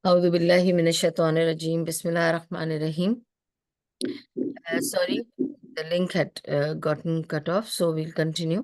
أعوذ بالله من الشيطان الرجيم بسم الله الرحمن الرحيم. Sorry, the link had gotten cut off, so we'll continue.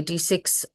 86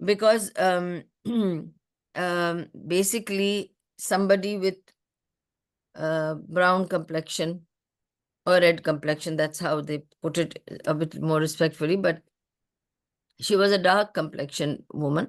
because basically somebody with brown complexion or red complexion, that's how they put it a bit more respectfully, but she was a dark complexion woman.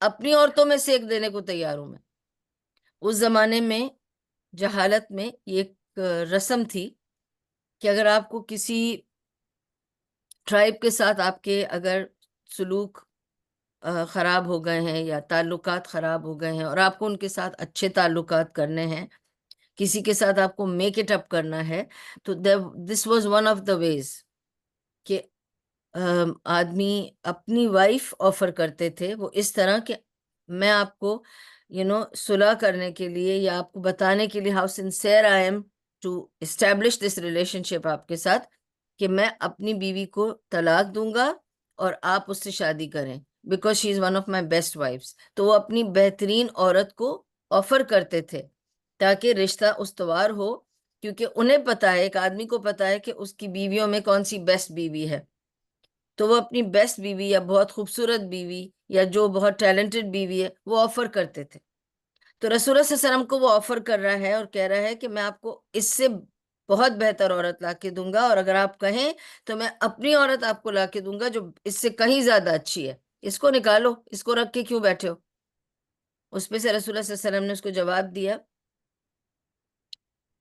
اپنی عورتوں میں سیک دینے کو تیار ہوں میں. اس زمانے میں جہالت میں یہ ایک رسم تھی کہ اگر آپ کو کسی ٹرائب کے ساتھ آپ کے اگر سلوک خراب ہو گئے ہیں یا تعلقات خراب ہو گئے ہیں اور آپ کو ان کے ساتھ اچھے تعلقات کرنے ہیں، کسی کے ساتھ آپ کو میک اٹ اپ کرنا ہے، تو this was one of the ways کہ آدمی اپنی وائف آفر کرتے تھے وہ اس طرح کہ میں آپ کو صلح کرنے کے لیے یا آپ کو بتانے کے لیے how sincere I am to establish this relationship آپ کے ساتھ، کہ میں اپنی بیوی کو طلاق دوں گا اور آپ اس سے شادی کریں because she is one of my best wives. تو وہ اپنی بہترین عورت کو آفر کرتے تھے تاکہ رشتہ استوار ہو، کیونکہ انہیں پتا ہے، ایک آدمی کو پتا ہے کہ اس کی بیویوں میں کون سی بیسٹ بیوی ہے، تو وہ اپنی بیسٹ بیوی یا بہت خوبصورت بیوی یا جو بہت ٹیلنٹڈ بیوی ہے وہ آفر کرتے تھے. تو رسول اللہ صلی اللہ علیہ وسلم کو وہ آفر کر رہا ہے اور کہہ رہا ہے کہ میں آپ کو اس سے بہت بہتر عورت لا کے دوں گا، اور اگر آپ کہیں تو میں اپنی عورت آپ کو لا کے دوں گا جو اس سے کہیں زیادہ اچھی ہے. اس کو نکالو، اس کو رکھ کے کیوں بیٹھے ہو؟ اس پہ سے رسول اللہ صلی اللہ علیہ وسلم نے اس کو جواب دیا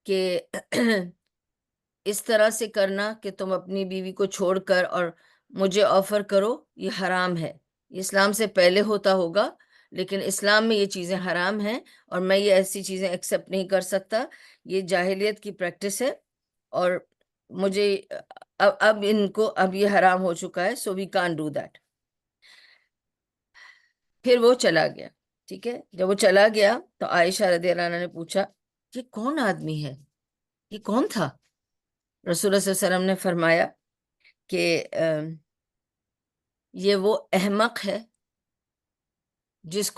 کہ اس طرح سے کرنا کہ تم اپنی بیوی کو چھوڑ کر اور مجھے آفر کرو، یہ حرام ہے. یہ اسلام سے پہلے ہوتا ہوگا لیکن اسلام میں یہ چیزیں حرام ہیں اور میں یہ ایسی چیزیں ایکسیپٹ نہیں کر سکتا. یہ جاہلیت کی پریکٹس ہے اور مجھے اب ان کو اب یہ حرام ہو چکا ہے، سو وی کانٹ ڈو دیٹ. پھر وہ چلا گیا. ٹھیک ہے، جب وہ چلا گیا تو عائشہ رضی اللہ عنہ نے پوچھا یہ کون آدمی ہے، یہ کون تھا؟ رسول اللہ صلی اللہ علیہ وسلم نے فرمایا کہ یہ وہ احمق ہے جس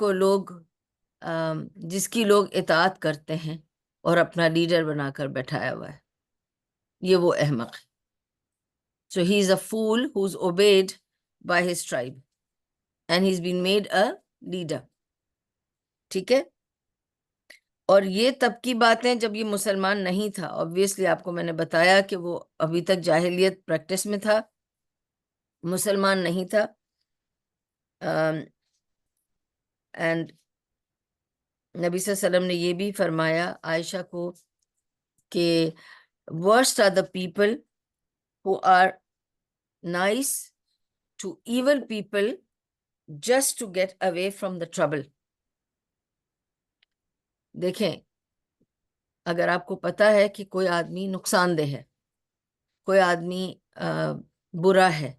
کی لوگ اطاعت کرتے ہیں اور اپنا لیڈر بنا کر بیٹھایا ہوا ہے، یہ وہ احمق ہے. So he is a fool who's obeyed by his tribe and he's been made a leader. ٹھیک ہے، اور یہ تب کی باتیں جب یہ مسلمان نہیں تھا. obviously آپ کو میں نے بتایا کہ وہ ابھی تک جاہلیت پریکٹس میں تھا، مسلمان نہیں تھا. اینڈ نبی صلی اللہ علیہ وسلم نے یہ بھی فرمایا عائشہ کو کہ worst are the people who are nice to evil people just to get away from the trouble. دیکھیں، اگر آپ کو پتا ہے کہ کوئی آدمی نقصان دہ ہے، کوئی آدمی برا ہے،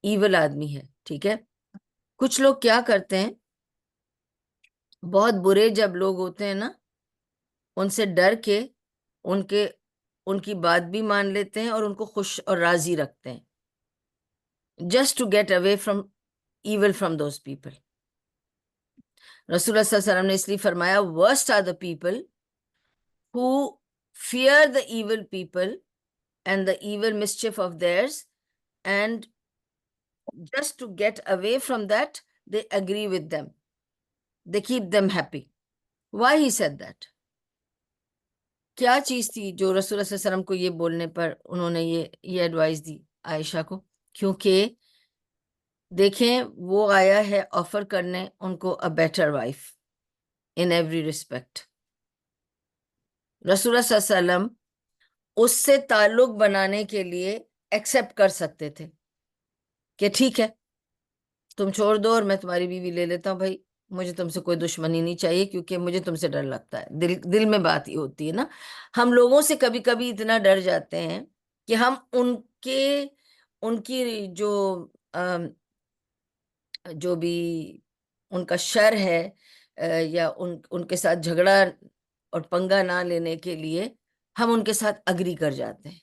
ایول آدمی ہے، ٹھیک ہے، کچھ لوگ کیا کرتے ہیں، بہت برے جب لوگ ہوتے ہیں نا، ان سے ڈر کے ان کی بات بھی مان لیتے ہیں اور ان کو خوش اور راضی رکھتے ہیں just to get away from evil from those people. رسول اللہ صلی اللہ علیہ وسلم نے اس لیے فرمایا worst are the people who fear the evil people and the evil mischief of theirs, and just to get away from that they agree with them, they keep them happy. Why he said that? کیا چیز تھی جو رسول اللہ صلی اللہ علیہ وسلم کو یہ بولنے پر انہوں نے یہ ایڈوائز دی عائشہ کو؟ کیونکہ دیکھیں وہ آیا ہے آفر کرنے ان کو a better wife in every respect. رسول اللہ صلی اللہ علیہ وسلم اس سے تعلق بنانے کے لیے ایکسیپٹ کر سکتے تھے کہ ٹھیک ہے تم چھوڑ دو اور میں تمہاری بیوی لے لیتا ہوں، بھائی مجھے تم سے کوئی دشمنی نہیں چاہیے کیونکہ مجھے تم سے ڈر لگتا ہے. دل میں بات ہی ہوتی ہے نا، ہم لوگوں سے کبھی کبھی اتنا ڈر جاتے ہیں کہ ہم ان کی جو بھی ان کا شر ہے یا ان کے ساتھ جھگڑا اور پنگا نہ لینے کے لیے ہم ان کے ساتھ اگری کر جاتے ہیں.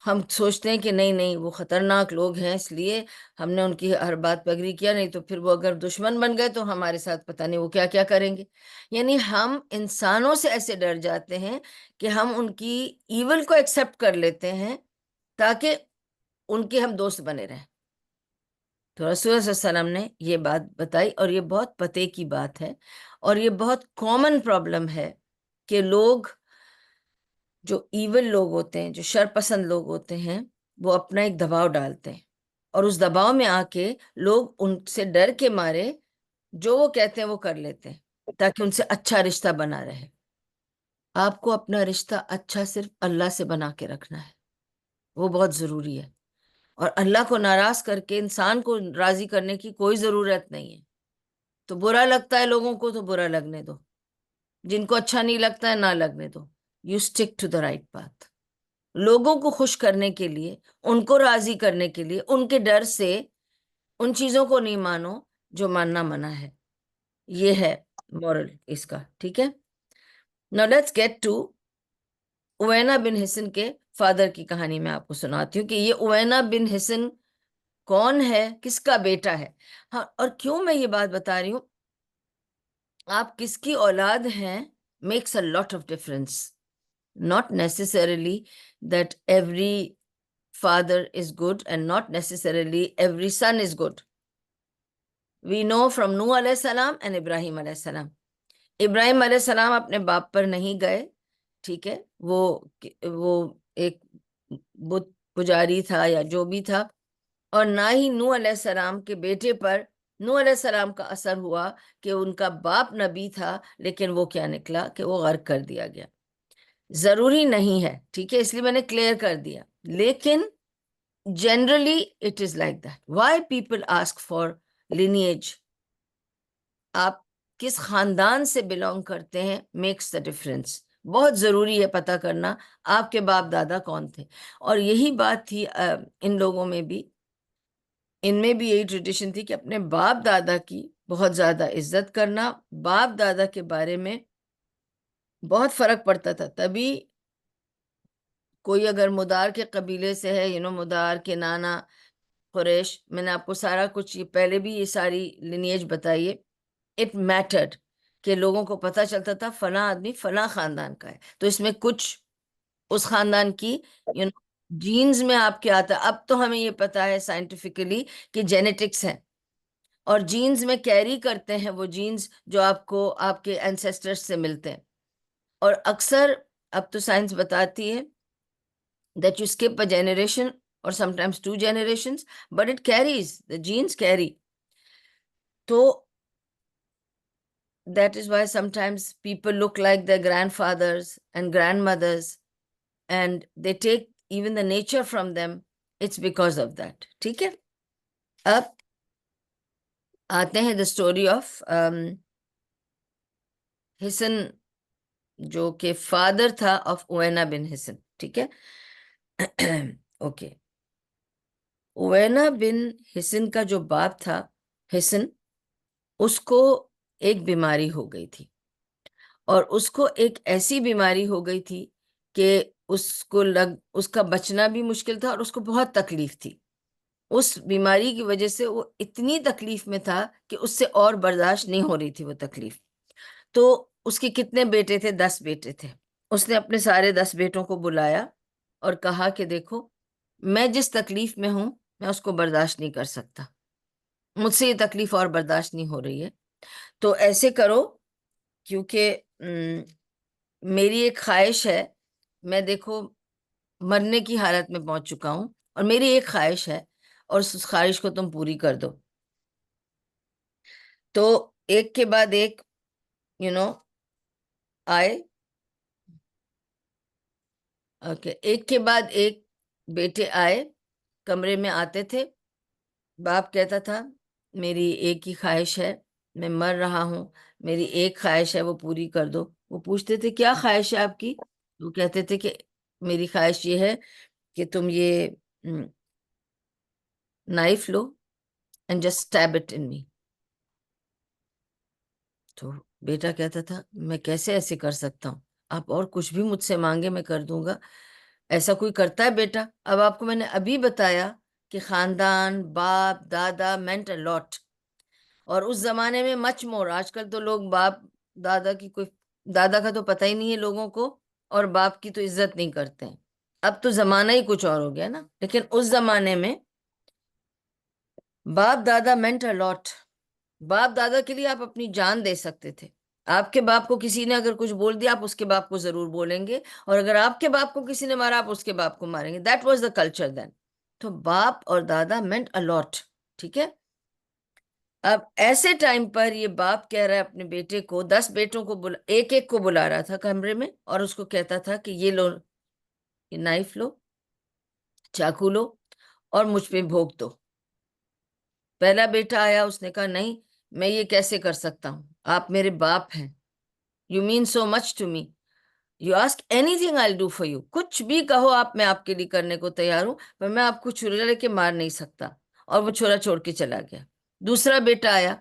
ہم سوچتے ہیں کہ نہیں وہ خطرناک لوگ ہیں اس لیے ہم نے ان کی ہر بات پہ اگری کیا، نہیں تو پھر وہ اگر دشمن بن گئے تو ہمارے ساتھ پتہ نہیں وہ کیا کیا کریں گے. یعنی ہم انسانوں سے ایسے ڈر جاتے ہیں کہ ہم ان کی ایول کو ایکسیپٹ کر لیتے ہیں تاکہ ان کے ہم دوست بنے رہیں. تو رسول اللہ صلی اللہ علیہ وسلم نے یہ بات بتائی اور یہ بہت پتے کی بات ہے اور یہ بہت کامن پرابلم ہے کہ لوگ جو ایول لوگ ہوتے ہیں، جو شر پسند لوگ ہوتے ہیں، وہ اپنا ایک دباؤ ڈالتے ہیں اور اس دباؤ میں آ کے لوگ ان سے ڈر کے مارے جو وہ کہتے ہیں وہ کر لیتے ہیں تاکہ ان سے اچھا رشتہ بنا رہے۔ آپ کو اپنا رشتہ اچھا صرف اللہ سے بنا کے رکھنا ہے، وہ بہت ضروری ہے۔ اور اللہ کو ناراض کر کے انسان کو راضی کرنے کی کوئی ضرورت نہیں ہے۔ تو برا لگتا ہے لوگوں کو تو برا لگنے دو، جن کو اچھا نہیں لگتا ہے نہ لگنے دو۔ You stick to the right path. لوگوں کو خوش کرنے کے لیے، ان کو راضی کرنے کے لیے، ان کے ڈر سے ان چیزوں کو نہیں مانو جو ماننا منع ہے۔ یہ ہے مورل اس کا، ٹھیک ہے۔ Now let's get to اوینا بن حسن کے فادر کی کہانی میں آپ کو سناتی ہوں کہ یہ اوینا بن حسن کون ہے، کس کا بیٹا ہے۔ ہاں، اور کیوں میں یہ بات بتا رہی ہوں، آپ کس کی اولاد ہیں makes a lot of difference. Not necessarily that every father is good and not necessarily every son is good. We know from Nuh علیہ السلام and ابراہیم علیہ السلام۔ ابراہیم علیہ السلام اپنے باپ پر نہیں گئے، ٹھیک ہے، وہ ایک بت پجاری تھا یا جو بھی تھا، اور نہ ہی نوح علیہ السلام کے بیٹے پر نوح علیہ السلام کا اثر ہوا کہ ان کا باپ نبی تھا، لیکن وہ کیا نکلا کہ وہ غرق کر دیا گیا۔ ضروری نہیں ہے، ٹھیک ہے، اس لیے میں نے کلیئر کر دیا، لیکن generally it is like that. Why people ask for lineage, آپ کس خاندان سے بلونگ کرتے ہیں میکس دا ڈفرینس۔ بہت ضروری ہے پتہ کرنا آپ کے باپ دادا کون تھے۔ اور یہی بات تھی ان لوگوں میں بھی، ان میں بھی یہی ٹریڈیشن تھی کہ اپنے باپ دادا کی بہت زیادہ عزت کرنا، باپ دادا کے بارے میں بہت فرق پڑتا تھا۔ تبھی کوئی اگر مدار کے قبیلے سے ہے، مدار کے نانا قریش، میں نے آپ کو سارا کچھ پہلے بھی یہ ساری لینیج بتائیے، اٹ میٹرڈ کہ لوگوں کو پتہ چلتا تھا فلاں آدمی فلاں خاندان کا ہے، تو اس میں کچھ اس خاندان کی جینز میں آپ کے آتا۔ اب تو ہمیں یہ پتا ہے سائنٹیفکلی کہ جینیٹکس ہے، اور جینز میں کیری کرتے ہیں وہ جینز جو آپ کو آپ کے اینسیسٹرز سے ملتے ہیں۔ اور اکثر اب تو سائنس بتاتی ہے that you skip a generation or sometimes 2 generations, but it carries, the genes carry. So that is why sometimes people look like their grandfathers and grandmothers and they take even the nature from them. It's because of that. ٹھیک ہے، اب آتے ہیں the story of حسن، جو کہ father تھا of اوینا بن حسن، ٹھیک ہے۔ اوکے، اوینا بن حسن کا جو باپ تھا حسن، اس کو ایک بیماری ہو گئی تھی، اور اس کو ایک ایسی بیماری ہو گئی تھی کہ اس کا بچنا بھی مشکل تھا، اور اس کو بہت تکلیف تھی۔ اس بیماری کی وجہ سے وہ اتنی تکلیف میں تھا کہ اس سے اور برداشت نہیں ہو رہی تھی وہ تکلیف۔ تو اس کے کتنے بیٹے تھے؟ 10 بیٹے تھے۔ اس نے اپنے سارے 10 بیٹوں کو بلایا اور کہا کہ دیکھو، میں جس تکلیف میں ہوں میں اس کو برداشت نہیں کر سکتا، مجھ سے یہ تکلیف اور برداشت نہیں ہو رہی ہے، تو ایسے کرو، کیونکہ میری ایک خواہش ہے، میں دیکھو مرنے کی حالت میں پہنچ چکا ہوں، اور میری ایک خواہش ہے، اور اس خواہش کو تم پوری کر دو۔ تو ایک کے بعد ایک آئے، ایک کے بعد ایک بیٹے آئے، کمرے میں آتے تھے، باپ کہتا تھا میری ایک ہی خواہش ہے، میں مر رہا ہوں، میری ایک خواہش ہے وہ پوری کر دو۔ وہ پوچھتے تھے کیا خواہش ہے آپ کی؟ وہ کہتے تھے کہ میری خواہش یہ ہے کہ تم یہ نائف لو and just stab it in me۔ تو بیٹا کہتا تھا میں کیسے ایسے کر سکتا ہوں، آپ اور کچھ بھی مجھ سے مانگے میں کر دوں گا، ایسا کوئی کرتا ہے بیٹا؟ اب آپ کو میں نے ابھی بتایا کہ خاندان، باپ دادا meant a lot، اور اس زمانے میں مچ مور۔ آج کل تو لوگ باپ دادا کی کوئی، دادا کا تو پتہ ہی نہیں ہے لوگوں کو، اور باپ کی تو عزت نہیں کرتے ہیں۔ اب تو زمانہ ہی کچھ اور ہو گیا نا، لیکن اس زمانے میں باپ دادا meant a lot۔ باپ دادا کے لیے آپ اپنی جان دے سکتے تھے۔ آپ کے باپ کو کسی نے اگر کچھ بول دیا، آپ اس کے باپ کو ضرور بولیں گے، اور اگر آپ کے باپ کو کسی نے مارا، آپ اس کے باپ کو ماریں گے۔ That was the culture then. تو باپ اور دادا meant a lot. ٹھیک ہے. اب ایسے ٹائم پر یہ باپ کہہ رہا ہے اپنے بیٹے کو، 10 بیٹوں کو ایک ایک کو بلا رہا تھا کمرے میں، اور اس کو کہتا تھا کہ یہ لو، یہ نائف لو، چاقو لو، اور مجھ پہ بھونک دو. پہلا بیٹا آیا، اس نے کہا نہیں، میں یہ کیسے کر سکتا ہوں، آپ میرے باپ ہیں، you mean so much to me, you ask any thing I do for you, کچھ بھی کہو آپ، میں آپ کے لیے کرنے کو تیار ہوں، پر میں آپ کو چھری لے کے مار نہیں سکتا. اور وہ چھوڑا چھوڑ کے چلا گیا. دوسرا بیٹا آیا،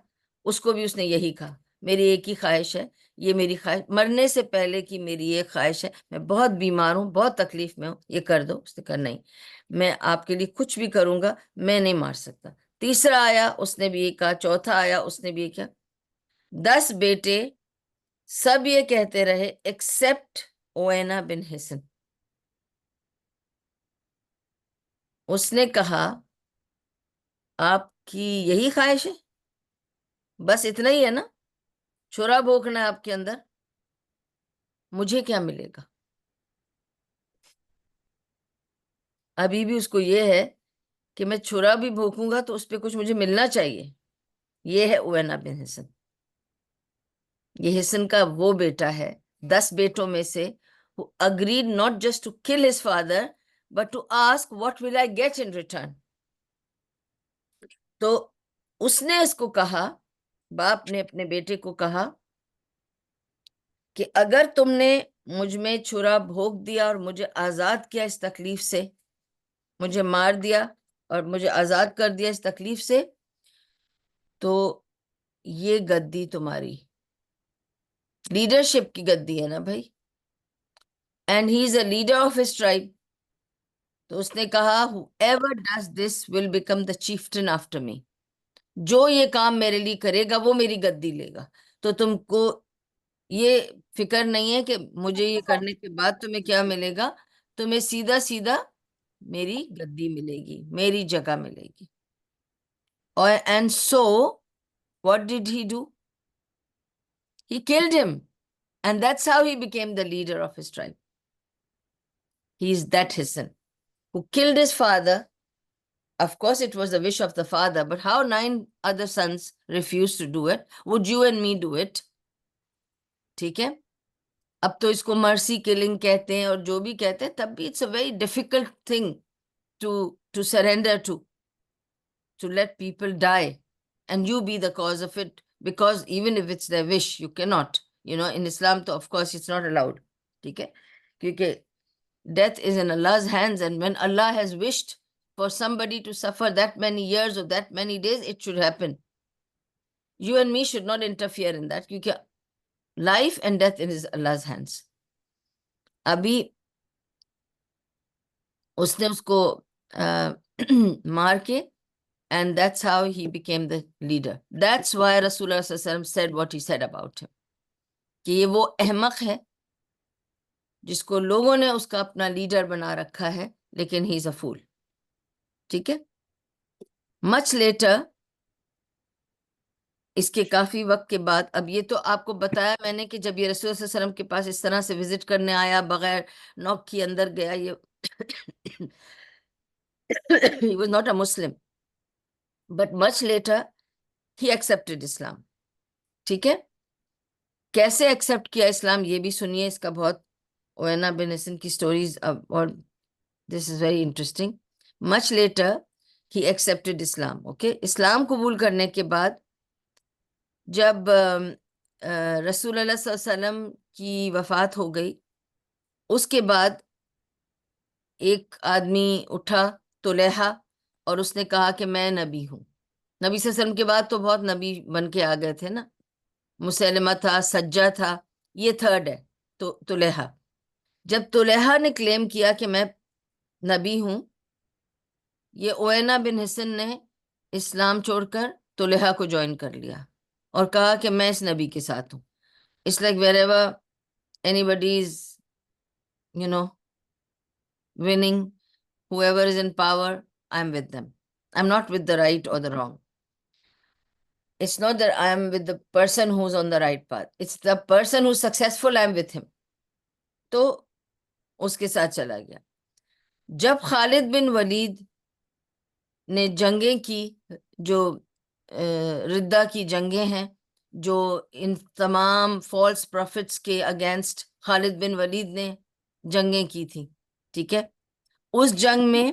اس کو بھی اس نے یہی کہا، میری ایک ہی خواہش ہے، یہ میری خواہش مرنے سے پہلے کی میری ایک خواہش ہے، میں بہت بیمار ہوں، بہت تکلیف میں ہوں، یہ کر دو. اس نے کہا نہیں، میں آپ کے لیے کچھ بھی کروں گا، میں نہیں مار سکتا. تیسرا آیا، اس نے بھی یہ کہا. چوتھا آیا، اس نے بھی یہ کہا. 10 بیٹے سب یہ کہتے رہے ایکسپٹ اوینا بن حسن. اس نے کہا آپ کی یہی خواہش ہے، بس اتنا ہی ہے نا، چھرا بھونکنا ہے آپ کے اندر، مجھے کیا ملے گا؟ ابھی بھی اس کو یہ ہے کہ میں چھرا بھی بھونکوں گا تو اس پہ کچھ مجھے ملنا چاہیے. یہ ہے اوینا بن حسن. یہ حسن کا وہ بیٹا ہے 10 بیٹوں میں سے who agreed not just to kill his father but to ask what will I get in return. تو اس نے اس کو کہا، باپ نے اپنے بیٹے کو کہا کہ اگر تم نے مجھ میں چھرا بھونک دیا اور مجھے آزاد کیا اس تکلیف سے، مجھے مار دیا اور مجھے آزاد کر دیا اس تکلیف سے، تو یہ گدی تمہاری لیڈرشپ کی گدی ہے نا بھائی. And he is a leader of his tribe. تو اس نے کہا whoever does this will become the chieftain after me. جو یہ کام میرے لیے کرے گا وہ میری گدی لے گا. تو تم کو یہ فکر نہیں ہے کہ مجھے یہ کرنے کے بعد تمہیں کیا ملے گا، تمہیں سیدھا سیدھا میری گدی ملے گی، میری جگہ ملے گی. اور and so what did he do? He killed him. And that's how he became the leader of his tribe. He is that Hisan who killed his father. Of course, it was the wish of the father, but how 9 other sons refused to do it? Would you and me do it? ٹھیک ہے. اب تو اس کو مرسی killing کہتے ہیں، اور جو بھی کہتے ہیں، تب بھی it's a very difficult thing to surrender to let people die and you be the cause of it, because even if it's their wish you cannot, in Islam تو of course it's not allowed. ٹھیک ہے، کیونکہ death is in Allah's hands, and when Allah has wished for somebody to suffer that many years or that many days, it should happen. You and me should not interfere in that, کیونکہ life and death is Allah's hands. ابھی اس نے اس کو مار کے and that's how he became the leader. That's why Rasulullah sallallahu alaihi wasallam said what he said about him. کہ یہ وہ احمق ہے جس کو لوگوں نے اس کا اپنا لیڈر بنا رکھا ہے، لیکن he is a fool. ٹھیک ہے. much later، اس کے کافی وقت کے بعد، اب یہ تو آپ کو بتایا میں نے کہ جب یہ رسول صلی اللہ علیہ وسلم کے پاس اس طرح سے وزٹ کرنے آیا، بغیر نوک کے اندر گیا، یہ he was not a Muslim, but much later he accepted Islam. ٹھیک ہے. کیسے ایکسپٹ کیا اسلام یہ بھی سنیے، اس کا بہت اوینا بن حسن کی سٹوریز، اور this is very interesting. Much later he accepted Islam. Okay. Islam قبول کرنے کے بعد جب رسول اللہ صلی اللہ علیہ وسلم کی وفات ہو گئی، اس کے بعد ایک آدمی اٹھا، طلحہ، اور اس نے کہا کہ میں نبی ہوں. نبی صلی اللہ علیہ وسلم کے بعد تو بہت نبی بن کے آ گئے تھے نا، مسلمہ تھا، سجہ تھا، یہ تھرڈ ہے تو طلحہ. جب طلحہ نے کلیم کیا کہ میں نبی ہوں، یہ اوینا بن حسن نے اسلام چھوڑ کر طلحہ کو جوائن کر لیا اور کہا کہ میں اس نبی کے ساتھ ہوں. It's like wherever anybody is, winning, whoever is in power, I'm with them. I'm not with the right or the wrong. It's not that I am with the person who's on the right path. It's the person who's successful, I'm with him. تو اس کے ساتھ چلا گیا. جب خالد بن ولید نے جنگیں کی، جو ردہ کی جنگیں ہیں، جو ان تمام فالس پروفٹس کے اگینسٹ خالد بن ولید نے جنگیں کی تھی، ٹھیک ہے. اس جنگ میں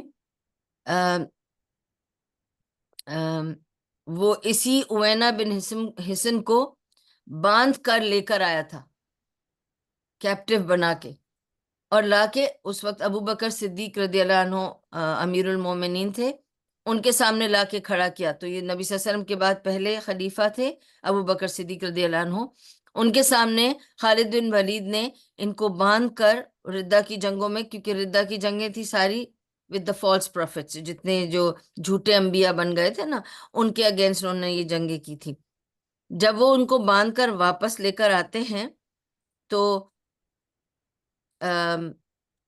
وہ اسی اوینا بن حسن کو باندھ کر لے کر آیا تھا، کیپٹیو بنا کے، اور لا کے اس وقت ابو بکر صدیق رضی اللہ عنہ امیر المومنین تھے، ان کے سامنے لا کے کھڑا کیا. تو یہ نبی صلی اللہ علیہ وسلم کے بعد پہلے خلیفہ تھے ابو بکر صدیق رضی اللہ عنہ. ان کے سامنے خالد بن ولید نے ان کو باندھ کر ردہ کی جنگوں میں، کیونکہ ردہ کی جنگیں تھی ساری ود دا فالس پروفٹس، جتنے جو جھوٹے انبیاء بن گئے تھے نا، ان کے اگینسٹ انہوں نے یہ جنگیں کی تھی. جب وہ ان کو باندھ کر واپس لے کر آتے ہیں تو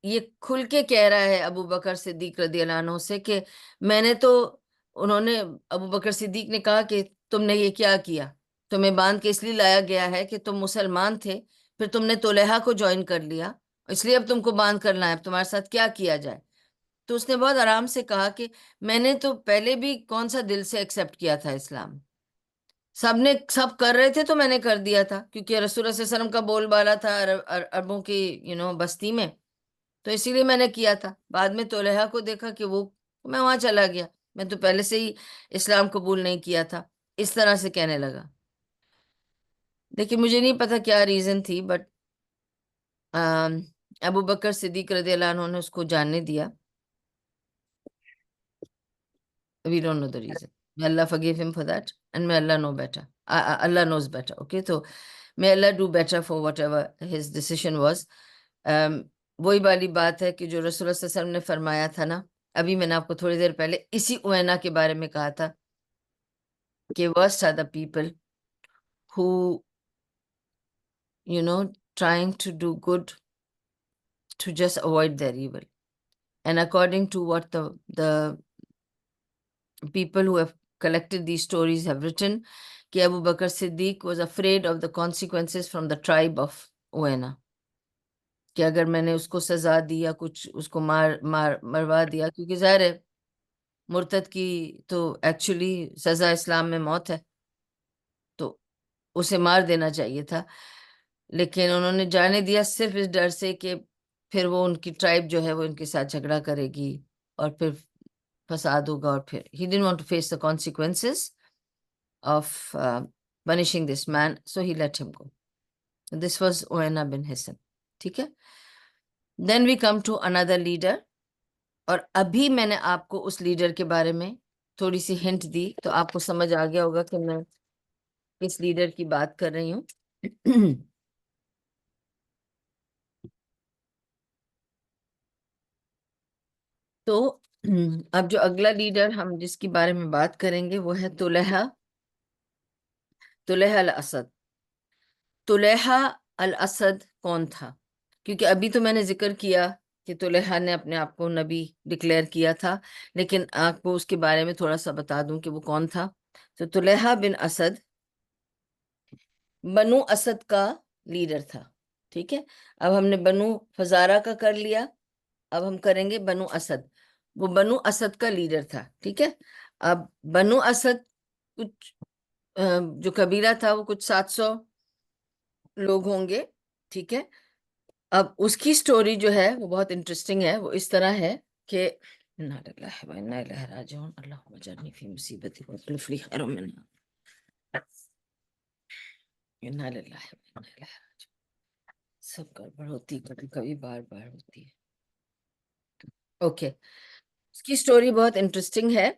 یہ کھل کے کہہ رہا ہے ابو بکر صدیق رضی اللہ عنہ سے کہ میں نے تو، انہوں نے، ابو بکر صدیق نے کہا کہ تم نے یہ کیا کیا، تمہیں باندھ کے اس لیے لایا گیا ہے کہ تم مسلمان تھے، پھر تم نے طلحہ کو جوائن کر لیا، اس لیے اب تم کو باندھ کر لائیں، اب تمہارے ساتھ کیا کیا جائے. تو اس نے بہت آرام سے کہا کہ میں نے تو پہلے بھی کون سا دل سے ایکسیپٹ کیا تھا اسلام، سب کر رہے تھے تو میں نے کر دیا تھا، کیونکہ رسول اللہ صلی اللہ علیہ وسلم کا بول بالا تھا عربوں کی بستی میں، تو اسی لیے میں نے کیا تھا. بعد میں طلحہ کو دیکھا کہ وہ، میں وہاں چلا گیا، میں تو پہلے سے ہی اسلام قبول نہیں کیا تھا، اس طرح سے کہنے لگا. لیکن مجھے نہیں پتا کیا ریزن تھی، بٹ ابو بکر صدیق رضی اللہ عنہ نے اس کو جاننے دیا. We don't know the reason. May Allah forgive him for that, and may Allah know better. Allah knows better. Okay, so may Allah do better for whatever his decision was. وہی والی بات ہے کہ جو رسول اللہ صلی اللہ علیہ وسلم نے فرمایا تھا نا، ابھی میں نے آپ کو تھوڑی دیر پہلے اسی اوینا کے بارے میں کہا تھا کہ worst are the people who trying to do good to just avoid their evil. And according to what the people who have collected these stories have written, کہ ابو بکر صدیق was afraid of the consequences from the tribe of Uwaina، کہ اگر میں نے اس کو سزا دی یا کچھ اس کو مروا دیا، کیونکہ ظاہر ہے مرتد کی تو ایکچولی سزا اسلام میں موت ہے، تو اسے مار دینا چاہیے تھا، لیکن انہوں نے جانے دیا صرف اس ڈر سے کہ پھر وہ ان کی ٹرائب جو ہے وہ ان کے ساتھ جھگڑا کرے گی اور پھر فساد ہوگا، اور پھر he didn't want to face the consequences of punishing this man, so he let him go. This was Uwaina bin Hisn. ٹھیک ہے. Then we come to another leader، اور ابھی میں نے آپ کو اس لیڈر کے بارے میں تھوڑی سی ہنٹ دی، تو آپ کو سمجھ آ گیا ہوگا کہ میں اس لیڈر کی بات کر رہی ہوں. تو اب جو اگلا لیڈر ہم جس کی بارے میں بات کریں گے وہ ہے طلحہ الاسد. طلحہ الاسد کون تھا؟ کیونکہ ابھی تو میں نے ذکر کیا کہ طلحہ نے اپنے آپ کو نبی ڈکلیئر کیا تھا، لیکن آپ کو اس کے بارے میں تھوڑا سا بتا دوں کہ وہ کون تھا. تو طلحہ بن اسد بنو اسد کا لیڈر تھا. ٹھیک ہے، اب ہم نے بنو فزارہ کا کر لیا، اب ہم کریں گے بنو اسد. وہ بنو اسد کا لیڈر تھا. ٹھیک ہے، اب بنو اسد کچھ جو قبیلہ تھا وہ کچھ 700 لوگ ہوں گے. ٹھیک ہے، اب اس کی سٹوری جو ہے وہ بہت انٹرسٹنگ ہے. وہ اس طرح ہے کہ انا للہ و انا الیہ راجعون، اللہم اجرنی فی مصیبتی واخلف لی خیرا منہا، انا للہ و انا الیہ راجعون. سب گڑبڑ ہوتی، کبھی کبھی بار بار ہوتی ہے. اوکے، اس کی سٹوری بہت انٹرسٹنگ ہے،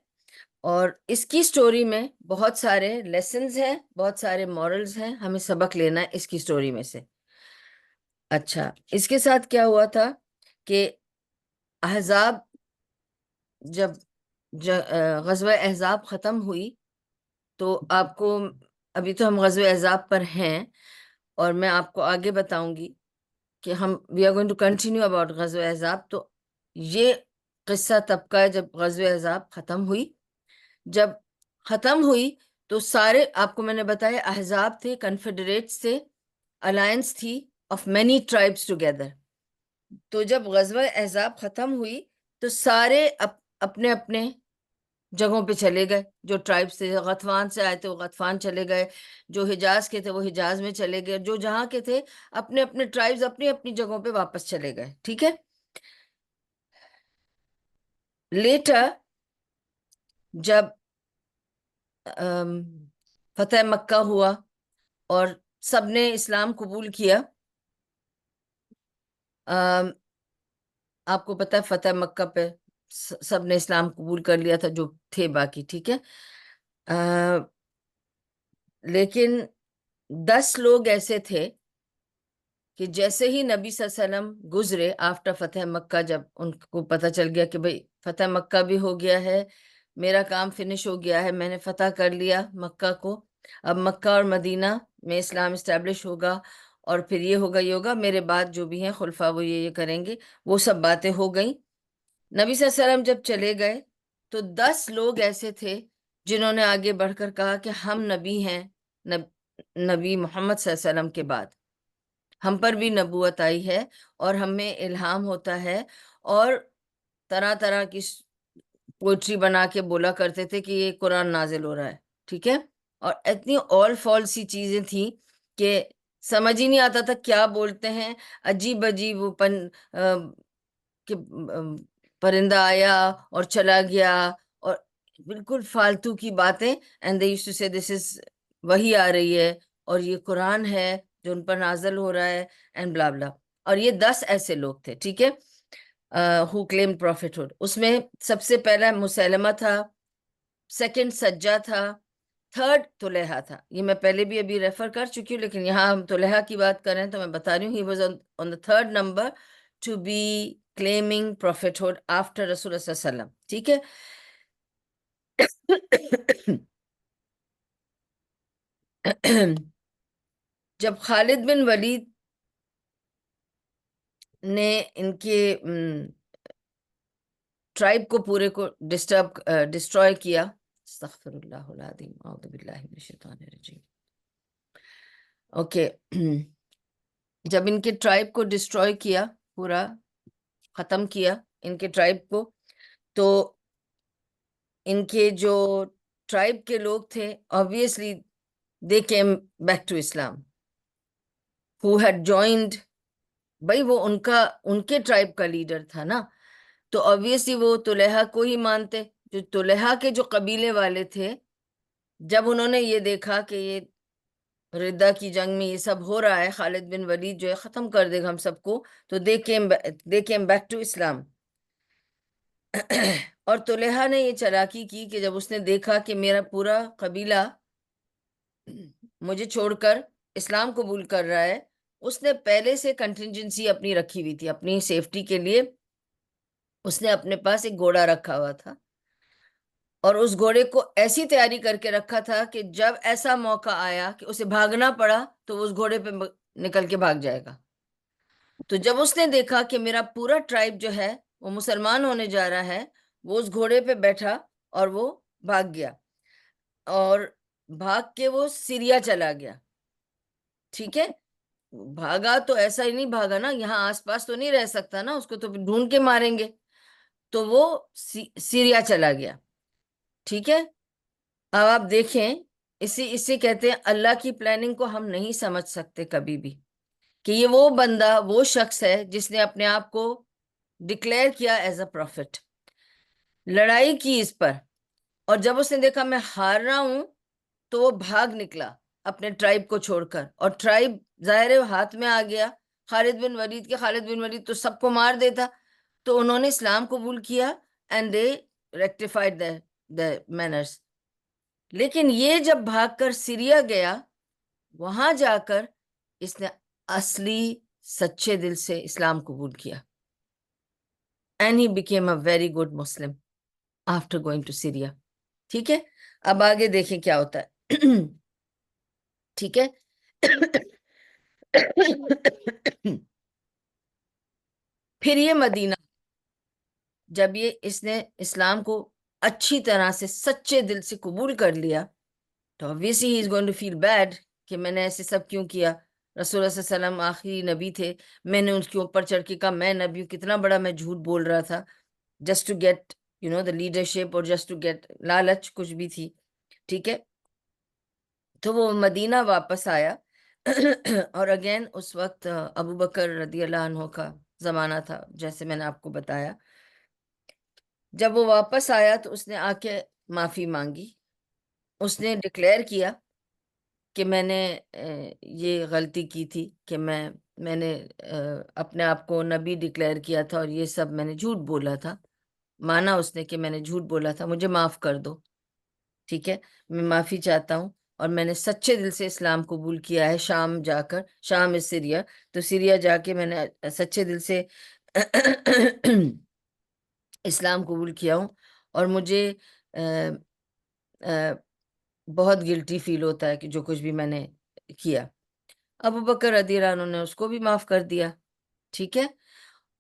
اور اس کی سٹوری میں بہت سارے لیسنز ہیں، بہت سارے مورلز ہیں، ہمیں سبق لینا ہے اس کی سٹوری میں سے. اچھا، اس کے ساتھ کیا ہوا تھا کہ احزاب، جب غزوہ احزاب ختم ہوئی، تو آپ کو، ابھی تو ہم غزوہ احزاب پر ہیں، اور میں آپ کو آگے بتاؤں گی کہ ہم we are going to continue about غزوہ احزاب. تو یہ قصہ تب کا ہے جب غزوہ احزاب ختم ہوئی. جب ختم ہوئی تو سارے، آپ کو میں نے بتایا احزاب تھے، کنفیڈریٹس تھے، الائنس تھی آف مینی ٹرائبس ٹوگیدر. تو جب غزوہ احزاب ختم ہوئی تو سارے اپنے اپنے جگہوں پہ چلے گئے. جو ٹرائبس تھے، غطفان سے آئے تھے وہ غطفان چلے گئے، جو حجاز کے تھے وہ حجاز میں چلے گئے، جو جہاں کے تھے اپنے اپنے ٹرائبس اپنی اپنی جگہوں پہ واپس چلے گئے. ٹھیک ہے. لیٹر جب فتح مکہ ہوا اور سب نے اسلام قبول کیا، آپ کو پتہ ہے فتح مکہ پہ سب نے اسلام قبول کر لیا تھا جو تھے باقی. ٹھیک ہے. لیکن 10 لوگ ایسے تھے کہ جیسے ہی نبی صلی اللہ علیہ وسلم گزرے آفٹر فتح مکہ، جب ان کو پتہ چل گیا کہ بھئی فتح مکہ بھی ہو گیا ہے، میرا کام فنش ہو گیا ہے، میں نے فتح کر لیا مکہ کو، اب مکہ اور مدینہ میں اسلام اسٹیبلش ہوگا اور پھر یہ ہوگا میرے بعد جو بھی ہیں خلفاء وہ یہ کریں گے، وہ سب باتیں ہو گئیں. نبی صلی اللہ علیہ وسلم جب چلے گئے تو 10 لوگ ایسے تھے جنہوں نے آگے بڑھ کر کہا کہ ہم نبی ہیں نبی محمد صلی اللہ علیہ وسلم کے بعد، ہم پر بھی نبوت آئی ہے اور ہمیں الہام ہوتا ہے، اور طرح طرح کی پوئٹری بنا کے بولا کرتے تھے کہ یہ قرآن نازل ہو رہا ہے. ٹھیک ہے. اور اتنی آل فال سی چیزیں تھیں کہ سمجھ ہی نہیں آتا تھا کیا بولتے ہیں. عجیب عجیب وہ کہ پرندہ آیا اور چلا گیا، اور بالکل فالتو کی باتیں. And they used to say this is وہی آ رہی ہے اور یہ قرآن ہے جو ان پر نازل ہو رہا ہے اینڈ بلا بلا. اور یہ 10 ایسے لوگ تھے. ٹھیک ہے. who claimed prophethood. اس میں سب سے پہلا مسلمہ تھا، سیکنڈ سجا تھا، تھرڈ طلحہ تھا. یہ میں پہلے بھی ابھی ریفر کر چکی ہوں، لیکن یہاں ہم طلحہ کی بات کر رہے ہیں تو میں بتا رہی ہوں he was on the third number to be claiming prophethood after رسول اللہ صلی اللہ علیہ وسلم. ٹھیک ہے. جب خالد بن ولید نے ان کے ٹرائب کو پورے کو ڈسٹروائے کیا، استغفر اللہ العظیم اعوذ باللہ من الشیطان الرجیم. اوکے. جب ان کے ٹرائب کو ڈسٹروائے کیا، پورا ختم کیا ان کے ٹرائب کو، تو ان کے جو ٹرائب کے لوگ تھے obviously they came back to Islam who had joined. بھائی وہ ان کے ٹرائب کا لیڈر تھا نا، تو obviously وہ طلحہ کو ہی مانتے. جو طلحہ کے جو قبیلے والے تھے، جب انہوں نے یہ دیکھا کہ یہ ردہ کی جنگ میں یہ سب ہو رہا ہے، خالد بن ولید جو ہے ختم کر دے گا ہم سب کو، تو they came back to Islam. اور طلحہ نے یہ چالاکی کی کہ جب اس نے دیکھا کہ میرا پورا قبیلہ مجھے چھوڑ کر اسلام قبول کر رہا ہے، اس نے پہلے سے کنٹینجنسی اپنی رکھی ہوئی تھی اپنی سیفٹی کے لیے. اس نے اپنے پاس ایک گھوڑا رکھا ہوا تھا، اور اس گھوڑے کو ایسی تیاری کر کے رکھا تھا کہ جب ایسا موقع آیا کہ اسے بھاگنا پڑا تو وہ اس گھوڑے پہ نکل کے بھاگ جائے گا. تو جب اس نے دیکھا کہ میرا پورا ٹرائب جو ہے وہ مسلمان ہونے جا رہا ہے، وہ اس گھوڑے پہ بیٹھا اور وہ بھاگ گیا، اور بھاگ کے وہ سیریا چلا گیا. ٹھیک ہے. بھاگا تو ایسا ہی نہیں بھاگا نا، یہاں آس پاس تو نہیں رہ سکتا نا، اس کو تو ڈھونڈ کے ماریں گے، تو وہ سیریا چلا گیا. ٹھیک ہے. اب آپ دیکھیں، اسے کہتے ہیں اللہ کی پلاننگ کو ہم نہیں سمجھ سکتے کبھی بھی، کہ یہ وہ بندہ وہ شخص ہے جس نے اپنے آپ کو ڈکلیئر کیا ایز اے پروفٹ، لڑائی کی اس پر، اور جب اس نے دیکھا میں ہار رہا ہوں تو وہ بھاگ نکلا اپنے ٹرائب کو چھوڑ کر، اور ٹرائب ظاہر ہاتھ میں آ گیا خالد بن ولید کے. خالد بن ولید تو سب کو مار دیتا، تو انہوں نے اسلام قبول کیا and they rectified the manners. لیکن یہ جب بھاگ کر سیریا گیا، وہاں جا کر اس نے اصلی سچے دل سے اسلام قبول کیا. And he became a very good Muslim after going to Syria. ٹھیک ہے. اب آگے دیکھیں کیا ہوتا ہے. ٹھیک ہے. پھر یہ مدینہ، جب اس نے اسلام کو اچھی طرح سے سچے دل سے قبول کر لیا، تو obviously he is going to feel bad کہ میں نے ایسے سب کیوں کیا. رسول اللہ صلی اللہ علیہ وسلم آخری نبی تھے، میں نے ان کے اوپر چڑھ کے کہا میں نبی ہوں، کتنا بڑا میں جھوٹ بول رہا تھا just to get the leadership or just to get لالچ کچھ بھی تھی. ٹھیک ہے. تو وہ مدینہ واپس آیا اور اگین اس وقت ابو بکر رضی اللہ عنہ کا زمانہ تھا، جیسے میں نے آپ کو بتایا. جب وہ واپس آیا تو اس نے آ کے معافی مانگی. اس نے ڈکلیئر کیا کہ میں نے یہ غلطی کی تھی کہ میں نے اپنے آپ کو نبی ڈکلیئر کیا تھا اور یہ سب میں نے جھوٹ بولا تھا. مانا اس نے کہ میں نے جھوٹ بولا تھا، مجھے معاف کر دو. ٹھیک ہے، میں معافی چاہتا ہوں اور میں نے سچے دل سے اسلام قبول کیا ہے. شام جا کر، شام از سیریا، تو سیریا جا کے میں نے سچے دل سے اسلام قبول کیا ہوں. اور مجھے بہت گلٹی فیل ہوتا ہے کہ جو کچھ بھی میں نے کیا. ابو بکر رضی اللہ عنہ نے اس کو بھی معاف کر دیا. ٹھیک ہے.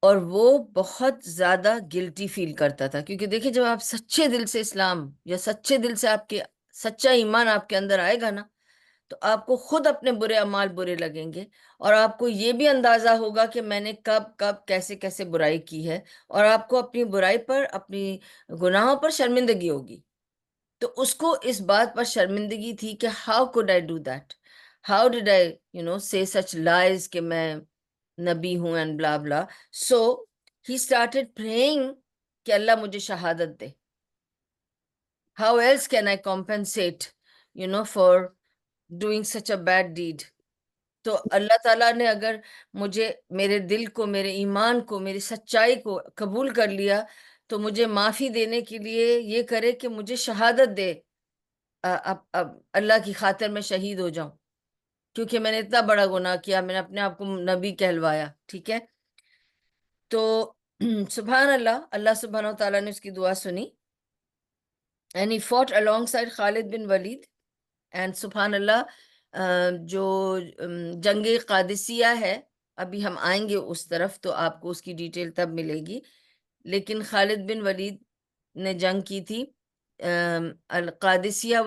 اور وہ بہت زیادہ گلٹی فیل کرتا تھا، کیونکہ دیکھیں جب آپ سچے دل سے اسلام یا سچے دل سے آپ کے سچا ایمان آپ کے اندر آئے گا نا، تو آپ کو خود اپنے برے اعمال برے لگیں گے، اور آپ کو یہ بھی اندازہ ہوگا کہ میں نے کب کب کیسے کیسے برائی کی ہے، اور آپ کو اپنی برائی پر، اپنی گناہوں پر شرمندگی ہوگی. تو اس کو اس بات پر شرمندگی تھی کہ how could I do that, how did I say such lies کہ میں نبی ہوں اینڈ بلا بلا. سو ہی اسٹارٹیڈ پریئنگ کہ اللہ مجھے شہادت دے. How else can I compensate for doing such a bad deed. تو اللہ تعالیٰ نے اگر مجھے، میرے دل کو، میرے ایمان کو، میری سچائی کو قبول کر لیا، تو مجھے معافی دینے کے لیے یہ کرے کہ مجھے شہادت دے. اب اللہ کی خاطر میں شہید ہو جاؤں، کیونکہ میں نے اتنا بڑا گناہ کیا، میں نے اپنے آپ کو نبی کہلوایا. ٹھیک ہے. تو سبحان اللہ، اللہ سبحانہ و تعالیٰ نے اس کی دعا سنی. and he fought alongside Khalid bin Walid. and سبحان اللہ، جو جنگ قادسیہ ہے، ابھی ہم آئیں گے اس طرف تو آپ کو اس کی ڈیٹیل تب ملے گی. لیکن خالد بن ولید نے جنگ کی تھی. القادسیہ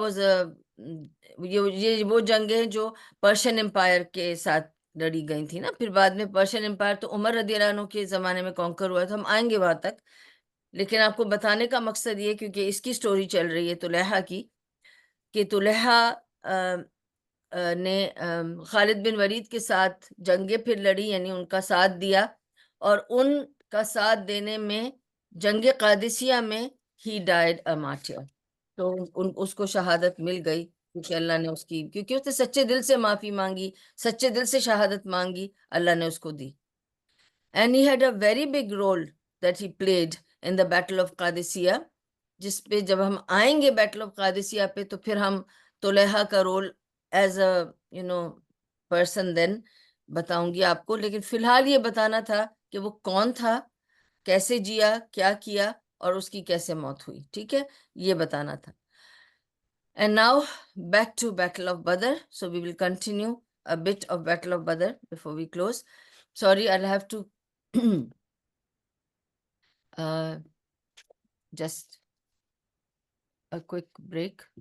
یہ وہ جنگیں ہیں جو پرشین امپائر کے ساتھ لڑی گئی تھی نا. پھر بعد میں پرشین امپائر تو عمر رضی اللہ عنہ کے زمانے میں کانکر ہوا تھا، ہم آئیں گے وہاں تک. لیکن آپ کو بتانے کا مقصد یہ، کیونکہ اس کی سٹوری چل رہی ہے طلحہ کی، کہ طلحہ نے خالد بن ولید کے ساتھ جنگیں پھر لڑی، یعنی ان کا ساتھ دیا، اور ان کا ساتھ دینے میں جنگ قادسیہ میں ہی ڈائڈ اے مارٹر. تو اس کو شہادت مل گئی، کیونکہ اللہ نے کیونکہ اس نے سچے دل سے معافی مانگی، سچے دل سے شہادت مانگی، اللہ نے اس کو دی. And he had a very big role that he played in the Battle of Qadisiyah، جس پہ جب ہم آئیں گے بیٹل آف قادسیہ پہ تو پھر ہم طلحہ کا role as a person then بتاؤں گی آپ کو. لیکن فی الحال یہ بتانا تھا کہ وہ کون تھا، کیسے جیا، کیا کیا، اور اس کی کیسے موت ہوئی. ٹھیک ہے، یہ بتانا تھا. And now back to Battle of Badr. So we will continue a bit of Battle of Badr before we close. Sorry, I'll have to just a quick break.